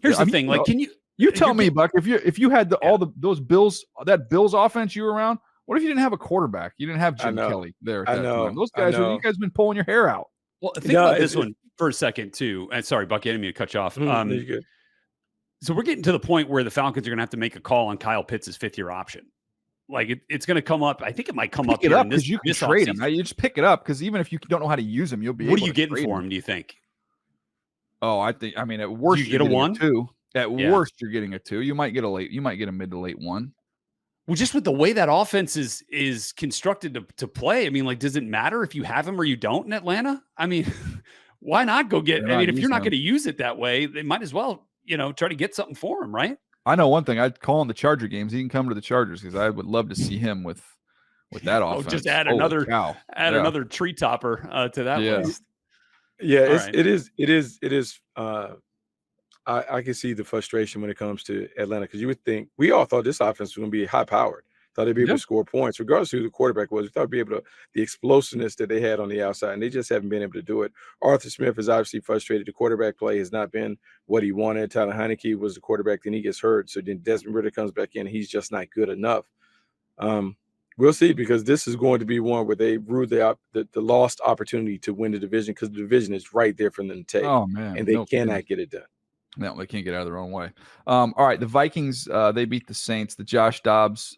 Here's the thing. Like, can
you tell me, Buck, if you had those Bills, that Bills offense you were around, what if you didn't have a quarterback? You didn't have Jim Kelly there at that time. Those guys, you guys have been pulling your hair out.
Well, think about this one for a second, too. And sorry, Buck, I didn't mean to cut you off.
You're good.
So we're getting to the point where the Falcons are going to have to make a call on Kyle Pitts' 5th-year option. Like it's going to come up. I think it might come up here in this.
You can trade him. You just pick it up because even if you don't know how to use him, you'll be.
What are you getting for him? Do you think?
Oh, at worst,
you get a 1.
2. At worst, you're getting a 2. You might get a mid to late 1.
Well, just with the way that offense is constructed to play, I mean, like, does it matter if you have him or you don't in Atlanta? I mean, why not go get? If you're not going to use it that way, they might as well, try to get something for him, right?
I know one thing. I'd call him the Charger games. He can come to the Chargers because I would love to see him with that offense.
Just add another tree topper to that list.
Yeah, it is. I can see the frustration when it comes to Atlanta because you would think we all thought this offense was going to be high powered. Thought they'd be able to score points, regardless of who the quarterback was. We thought they'd be able to the explosiveness that they had on the outside, and they just haven't been able to do it. Arthur Smith is obviously frustrated. The quarterback play has not been what he wanted. Tyler Heineke was the quarterback, then he gets hurt. So then Desmond Ridder comes back in. He's just not good enough. We'll see, because this is going to be one where they rue the lost opportunity to win the division, because the division is right there for them to take.
Oh, man.
And they cannot get it done.
No, they can't get out of their own way. All right, the Vikings, they beat the Saints. The Josh Dobbs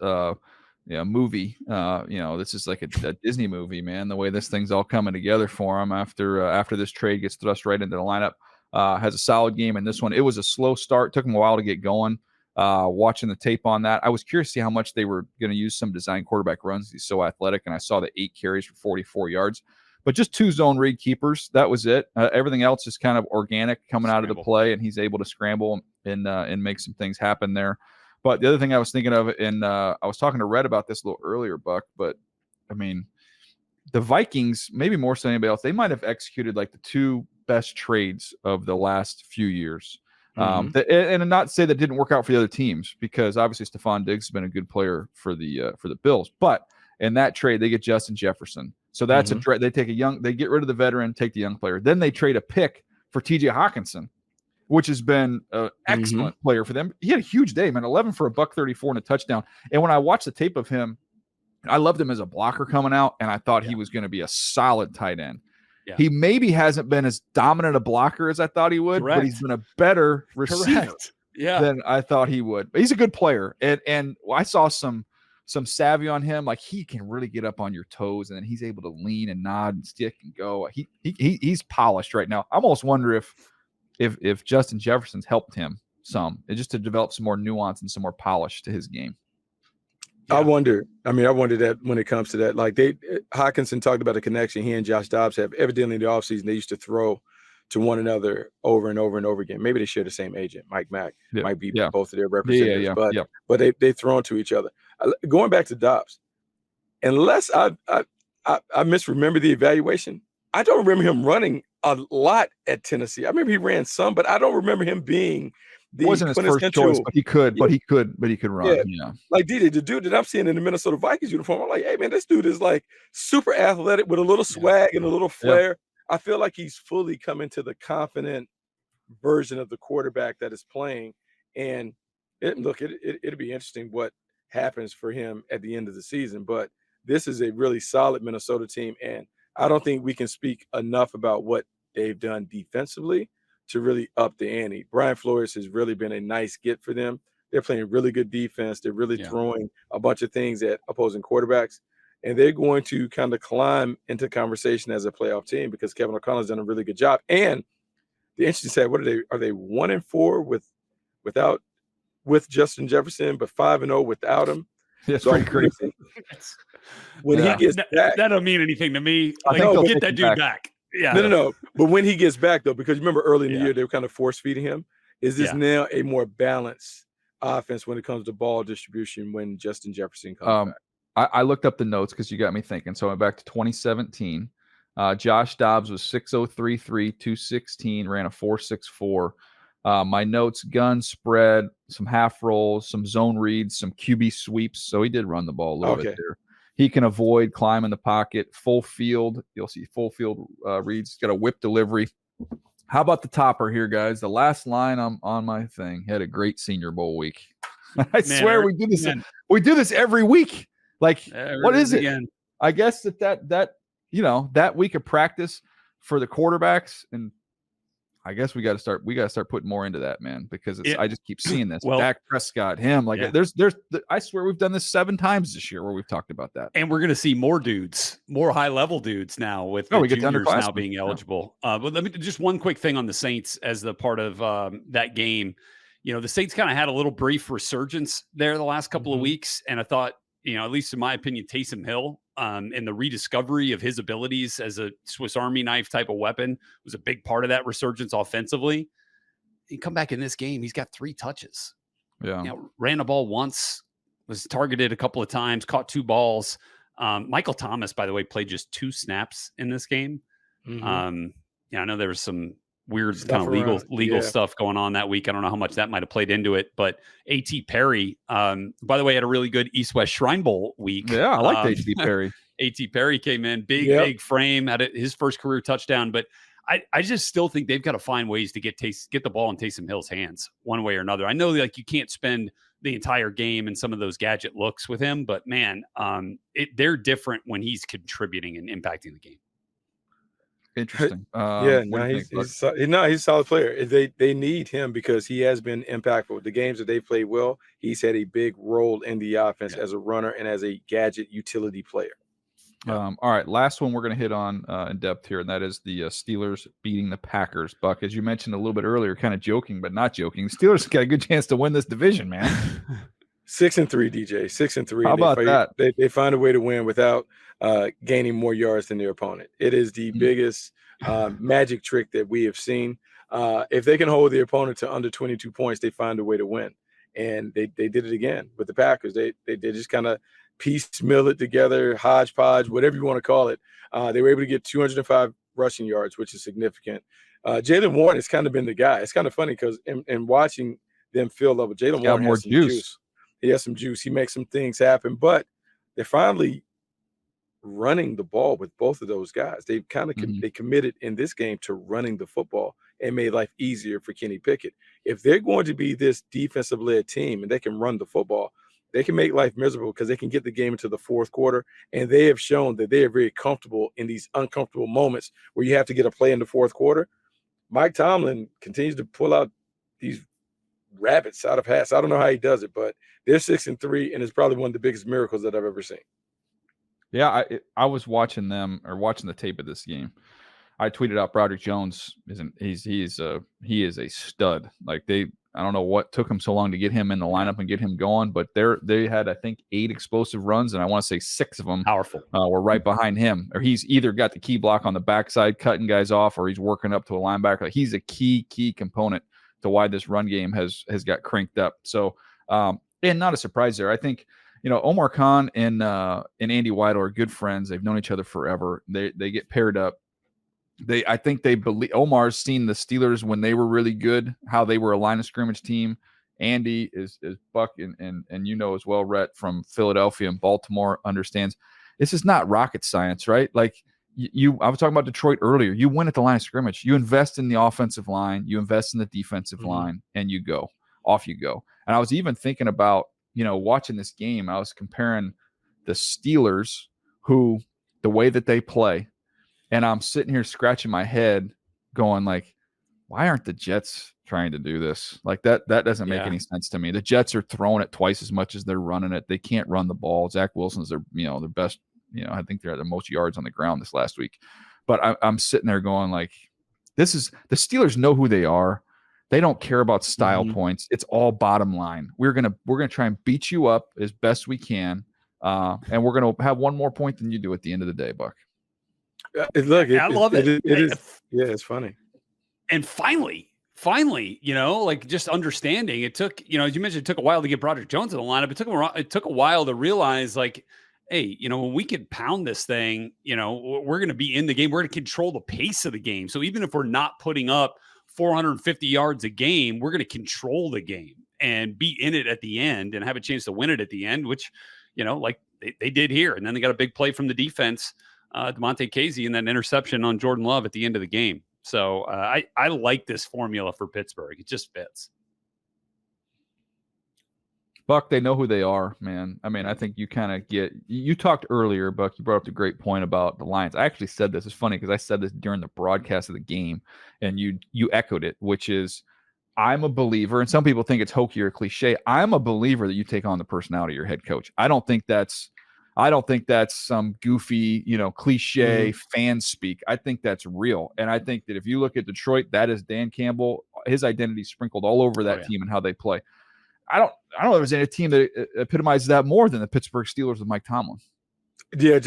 movie. This is like a Disney movie, man. The way this thing's all coming together for him after this trade gets thrust right into the lineup. Has a solid game in this one. It was a slow start. Took him a while to get going. watching the tape on that. I was curious to see how much they were going to use some design quarterback runs. He's so athletic, and I saw the 8 carries for 44 yards. But just 2 zone read keepers. That was it. Everything else is kind of organic coming out of the play, and he's able to scramble and make some things happen there. But the other thing I was thinking of, and I was talking to Red about this a little earlier, Buck, but I mean, the Vikings, maybe more so than anybody else, they might have executed like the 2 best trades of the last few years. And not to say that didn't work out for the other teams, because obviously Stephon Diggs has been a good player for the Bills. But in that trade, they get Justin Jefferson. So that's they take they get rid of the veteran, take the young player. Then they trade a pick for TJ Hawkinson, which has been an excellent player for them. He had a huge day, man. 11 for $134 and a touchdown. And when I watched the tape of him, I loved him as a blocker coming out, and I thought he was going to be a solid tight end. Yeah. He maybe hasn't been as dominant a blocker as I thought he would, but he's been a better receiver than I thought he would. But he's a good player, and I saw some savvy on him. Like, he can really get up on your toes, and then he's able to lean and nod and stick and go. He's polished right now. I almost wonder if Justin Jefferson's helped him some, just to develop some more nuance and some more polish to his game.
Yeah. I wonder that when it comes to that, like Hawkinson talked about a connection he and Josh Dobbs have. Evidently in the offseason, they used to throw to one another over and over and over again. Maybe they share the same agent. Mike Mack might be both of their representatives, but they thrown to each other. Going back to Dobbs, unless I misremember the evaluation, I don't remember him running a lot at Tennessee. I remember he ran some, but I don't remember him being
wasn't his first choice, but he could run. Yeah.
Like DJ, the dude that I'm seeing in the Minnesota Vikings uniform, I'm like, hey man, this dude is like super athletic with a little swag and a little flair. I feel like he's fully come into the confident version of the quarterback that is playing. And it'll be interesting what happens for him at the end of the season. But this is a really solid Minnesota team, and I don't think we can speak enough about what they've done defensively to really up the ante. Brian Flores has really been a nice get for them. They're playing really good defense. They're really throwing a bunch of things at opposing quarterbacks, and they're going to kind of climb into conversation as a playoff team because Kevin O'Connell's done a really good job. And the interesting side, what are they 1-4 with Justin Jefferson, but 5-0 without him?
That's pretty crazy.
When he gets back,
that don't mean anything to me. Like, get that dude back. Yeah.
No. But when he gets back, though, because remember early in the year, they were kind of force feeding him. Is this now a more balanced offense when it comes to ball distribution when Justin Jefferson comes back?
I looked up the notes because you got me thinking. So I went back to 2017. Josh Dobbs was 6'0", 216, ran a 4.64. My notes: gun spread, some half rolls, some zone reads, some QB sweeps. So he did run the ball a little bit there. He can avoid, climb in the pocket, full field. You'll see full field reads. He's got a whip delivery. How about the topper here, guys? The last line on my thing. He had a great Senior Bowl week. I swear we do this. We do this every week. Like, what is it? Again. I guess that week of practice for the quarterbacks, and I guess we got to start putting more into that, man, because I just keep seeing this. Dak Prescott, him, I swear we've done this 7 times this year where we've talked about that.
And we're going to see more high level dudes now with the juniors now being eligible. But let me just one quick thing on the Saints as the part of that game. The Saints kind of had a little brief resurgence there the last couple of weeks. And I thought, at least in my opinion, Taysom Hill and the rediscovery of his abilities as a Swiss Army knife type of weapon was a big part of that resurgence offensively. He come back in this game, he's got 3 touches. Yeah. Ran the ball once, was targeted a couple of times, caught 2 balls. Michael Thomas, by the way, played just 2 snaps in this game. I know there was some weird kind of legal stuff going on that week. I don't know how much that might have played into it, but A.T. Perry, by the way, had a really good East West Shrine Bowl week.
Yeah, I like A.T. Perry.
A.T. Perry came in, big frame, had his first career touchdown, but I just still think they've got to find ways to get the ball in Taysom Hill's hands one way or another. I know you can't spend the entire game in some of those gadget looks with him, but man, they're different when he's contributing and impacting the game.
Interesting.
He's a solid player. They need him because he has been impactful. The games that they played well, he's had a big role in the offense as a runner and as a gadget utility player.
All right, last one we're going to hit on in depth here, and that is the Steelers beating the Packers. Buck, as you mentioned a little bit earlier, kind of joking but not joking, the Steelers got a good chance to win this division, man.
6-3, DJ. 6-3.
How about that?
They find a way to win without gaining more yards than their opponent. It is the biggest magic trick that we have seen. If they can hold the opponent to under 22 points, they find a way to win. And they did it again with the Packers. They just kind of piecemeal it together, hodgepodge, whatever you want to call it. They were able to get 205 rushing yards, which is significant. Jaylen Warren has kind of been the guy. It's kind of funny because in watching them field level, Jaylen Warren has some juice. He has some juice. He makes some things happen, but they're finally running the ball with both of those guys. They've kind of they committed in this game to running the football and made life easier for Kenny Pickett. If they're going to be this defensive-led team and they can run the football, they can make life miserable because they can get the game into the fourth quarter, and they have shown that they are very comfortable in these uncomfortable moments where you have to get a play in the fourth quarter. Mike Tomlin continues to pull out these rabbits out of hats. I don't know how he does it, but they're 6-3, and it's probably one of the biggest miracles that I've ever seen.
Yeah, I was watching the tape of this game. I tweeted out Broderick Jones he is a stud. Like I don't know what took him so long to get him in the lineup and get him going, but they had, I think, 8 explosive runs, and I want to say 6 of them
powerful
were right behind him. Or he's either got the key block on the backside, cutting guys off, or he's working up to a linebacker. Like, he's a key component to why this run game has got cranked up. So, and not a surprise there. I think, Omar Khan and Andy Weidel are good friends. They've known each other forever. They get paired up. I think they believe Omar's seen the Steelers when they were really good, how they were a line of scrimmage team. Andy is Buck and as well, Rhett, from Philadelphia and Baltimore, understands this is not rocket science, right? Like I was talking about Detroit earlier. You win at the line of scrimmage. You invest in the offensive line, you invest in the defensive line, and off you go. And I was even thinking about, watching this game, I was comparing the Steelers, who the way that they play. And I'm sitting here scratching my head going like, why aren't the Jets trying to do this? Like that doesn't make any sense to me. The Jets are throwing it twice as much as they're running it. They can't run the ball. Zach Wilson's their best, I think they're at the most yards on the ground this last week. But I'm sitting there going like, the Steelers know who they are. They don't care about style points. It's all bottom line. We're gonna try and beat you up as best we can. And we're gonna have one more point than you do at the end of the day, Buck.
Look,
I love it.
It is. Yeah, it's funny.
And finally, like just understanding, it took, as you mentioned, it took a while to get Broderick Jones in the lineup. It took a while to realize, like, hey, when we can pound this thing, we're going to be in the game. We're going to control the pace of the game. So even if we're not putting up 450 yards a game, we're going to control the game and be in it at the end and have a chance to win it at the end, which, like they did here. And then they got a big play from the defense. DeMonte Casey and that interception on Jordan Love at the end of the game. So I like this formula for Pittsburgh. It just fits.
Buck, they know who they are, man. I mean, I think you kind of you talked earlier, Buck, you brought up a great point about the Lions. I actually said this. It's funny because I said this during the broadcast of the game, and you echoed it, which is, I'm a believer, and some people think it's hokey or cliche. I'm a believer that you take on the personality of your head coach. I don't think that's some goofy, cliche fan speak. I think that's real. And I think that if you look at Detroit, that is Dan Campbell, his identity sprinkled all over that team and how they play. I don't know if there's any team that epitomizes that more than the Pittsburgh Steelers with Mike Tomlin.
Yeah,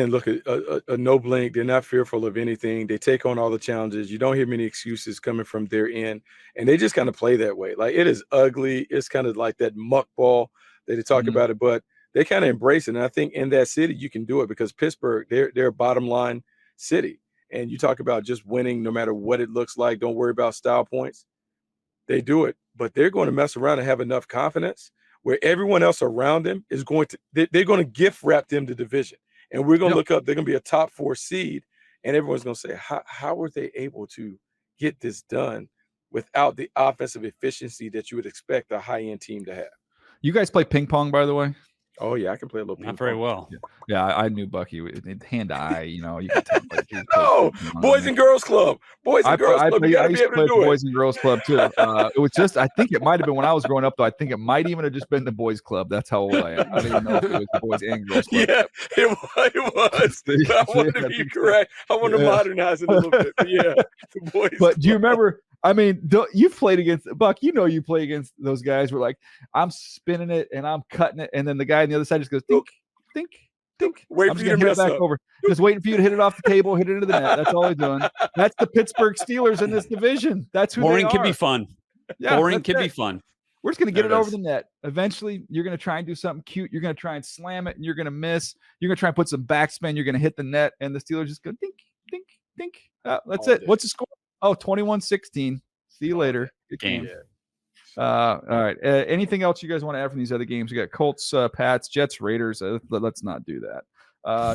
look at a no blink. They're not fearful of anything. They take on all the challenges. You don't hear many excuses coming from their end, and they just kind of play that way. Like, it is ugly. It's kind of like that muck ball that they talk about it, but they kind of embrace it. And I think in that city, you can do it because Pittsburgh, they're a bottom line city. And you talk about just winning no matter what it looks like. Don't worry about style points. They do it, but they're going to mess around and have enough confidence where everyone else around them is they're going to gift wrap them the division. And we're going to look up, they're going to be a top 4 seed. And everyone's going to say, how were they able to get this done without the offensive efficiency that you would expect a high-end team to have?
You guys play ping pong, by the way?
Oh yeah, I can play a little ping
Not very
pong.
well.
Yeah, I knew Bucky hand to eye. You know, you could tell. Like,
No, Boys and Girls Club. Boys and Girls Club. You got to be able to do it.
Boys and Girls Club too. It was just, I think it might have been when I was growing up, though. I think it might even have just been the Boys Club. That's how old I am. I don't even know if it was the Boys and Girls Club.
Yeah, it was. I want to be correct. I want to modernize it a little bit. But yeah, the Boys
But
Club.
do you remember? I mean, you've played against Buck. You know, you play against those guys where like I'm spinning it and I'm cutting it, and then the guy on the other side just goes think, think, think.
Wait
I'm
for
just
you to
gonna hit
mess
it back
up.
over. Just waiting for you to hit it off the table, hit it into the net. That's all they're doing. That's the Pittsburgh Steelers in this division. That's who
Boring
they are.
can be fun.
Yeah,
Boring can be fun.
We're just going to get it over the net. Eventually, you're going to try and do something cute. You're going to try and slam it, and you're going to miss. You're going to try and put some backspin. You're going to hit the net, and the Steelers just go, think, think, think. That's it. What's the score? Oh, 21-16. See you later. Good game. All right. Anything else you guys want to add from these other games? We got Colts, Pats, Jets, Raiders. Let's not do that.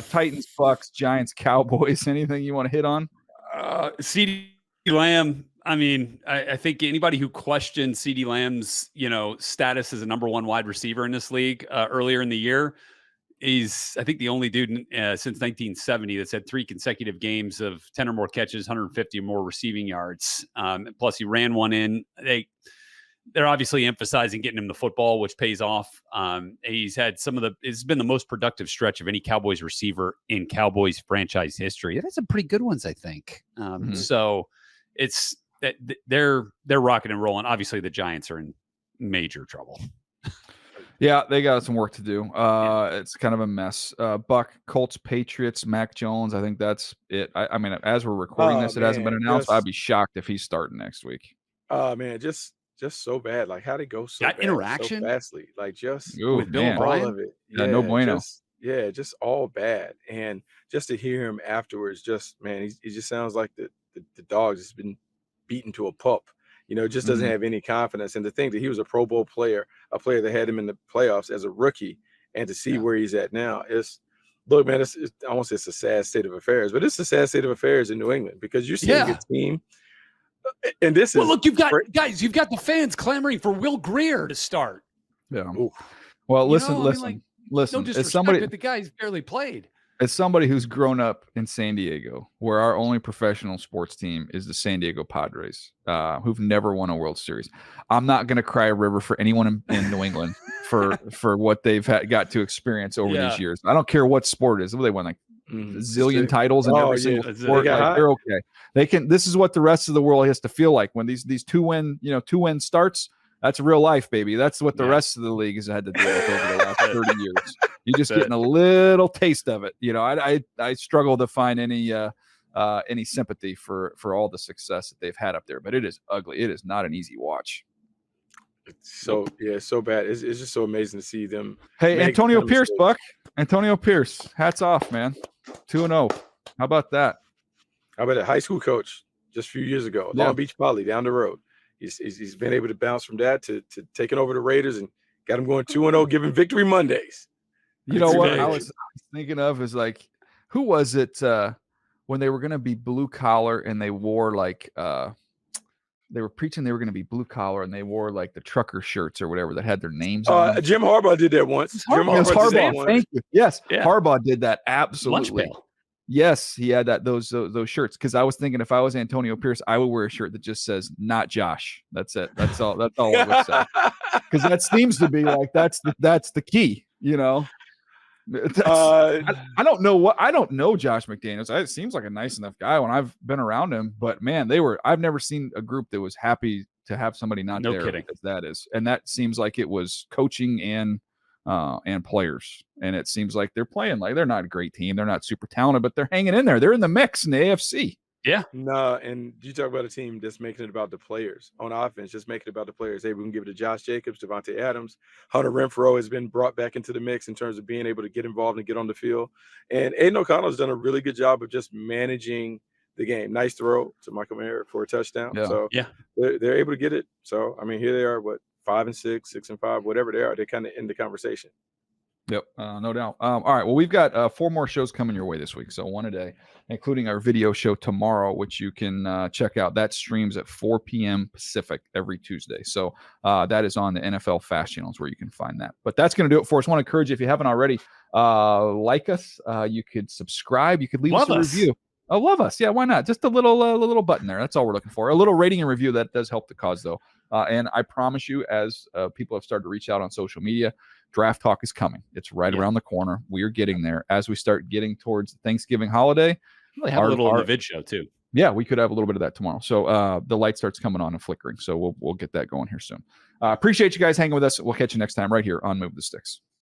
Titans, Bucks, Giants, Cowboys. Anything you want to hit on?
CeeDee Lamb. I mean, I think anybody who questioned CeeDee Lamb's, status as a number one wide receiver in this league earlier in the year, he's, I think, the only dude since 1970 that's had 3 consecutive games of 10 or more catches, 150 or more receiving yards. Plus, he ran one in. They're obviously emphasizing getting him the football, which pays off. He's had it's been the most productive stretch of any Cowboys receiver in Cowboys franchise history. That's some pretty good ones, I think. So it's that they're rocking and rolling. Obviously, the Giants are in major trouble.
Yeah, they got some work to do. It's kind of a mess. Buck, Colts, Patriots, Mac Jones. I think that's it. I mean, as we're recording this, it hasn't been announced. I'd be shocked if he's starting next week.
Man, just so bad. Like, how'd it go so bad,
interaction
so fastly? Like, just
with Bill
all
O'Brien?
of it.
Yeah, no bueno.
Just all bad. And just to hear him afterwards, just man, he just sounds like the dog has been beaten to a pulp. Just doesn't have any confidence. And to think that he was a Pro Bowl player, a player that had him in the playoffs as a rookie, and to see where he's at now look, man, I won't say it's a sad state of affairs, but it's a sad state of affairs in New England because you're seeing a team. And this is
look, you've got the fans clamoring for Will Greer to start.
Yeah. Ooh. Well, listen.
No disrespect, but the guy's barely played.
As somebody who's grown up in San Diego, where our only professional sports team is the San Diego Padres, who've never won a World Series, I'm not going to cry a river for anyone in New England for what they've got to experience over these years. I don't care what sport it is. They won like a zillion titles in every single sport. They're okay. They can. This is what the rest of the world has to feel like when these 2-win starts. That's real life, baby. That's what the rest of the league has had to deal with over the last 30 years. You're just getting a little taste of it. I struggle to find any sympathy for all the success that they've had up there, but it is ugly. It is not an easy watch.
So so bad. It's just so amazing to see them.
Hey, Antonio Pierce, Buck. Antonio Pierce. Hats off, man. 2-0. How about that?
How about a high school coach just a few years ago, Long Beach Poly down the road. He's been able to bounce from that to taking over the Raiders and got him going 2-0, giving victory Mondays.
You know what I was thinking of is like, who was it when they were going to be blue collar and they wore like they were preaching they were going to be blue collar and they wore like the trucker shirts or whatever that had their names on them.
Jim Harbaugh did that once.
Harbaugh. Thank you. Yes,
yeah.
Harbaugh did that absolutely. Yes, he had those shirts. Because I was thinking if I was Antonio Pierce, I would wear a shirt that just says "Not Josh." That's it. That's all. That's all I would say. Because that seems to be like that's the key. I don't know Josh McDaniels. It seems like a nice enough guy when I've been around him. But man, I've never seen a group that was happy to have somebody not there.
Kidding.
As that is, and that seems like it was coaching and players, and it seems like they're playing like they're not a great team, they're not super talented, but they're hanging in there. They're in the mix in the AFC.
And you talk about a team that's making it about the players on offense, just making it about the players. Hey, we can give it to Josh Jacobs, Devontae Adams. Hunter Renfrow has been brought back into the mix in terms of being able to get involved and get on the field, and Aiden O'Connell has done a really good job of just managing the game. Nice throw to Michael Mayer for a touchdown. They're able to get it. So I mean, here they are, 5-6, 6-5, whatever they are, they're kind of in the conversation.
Yep, no doubt. All right, well, we've got 4 more shows coming your way this week, so 1 a day, including our video show tomorrow, which you can check out. That streams at 4 p.m. Pacific every Tuesday. So that is on the NFL Fast channels where you can find that. But that's going to do it for us. I want to encourage you, if you haven't already, like us. You could subscribe. You could leave us a review. Oh, love us. Yeah, why not? Just a little button there. That's all we're looking for. A little rating and review. That does help the cause, though. And I promise you, as people have started to reach out on social media, Draft Talk is coming. It's right around the corner. We are getting there. As we start getting towards the Thanksgiving holiday,
we'll have a little in the vid show too.
Yeah, we could have a little bit of that tomorrow. So the light starts coming on and flickering. So we'll get that going here soon. Appreciate you guys hanging with us. We'll catch you next time right here on Move the Sticks.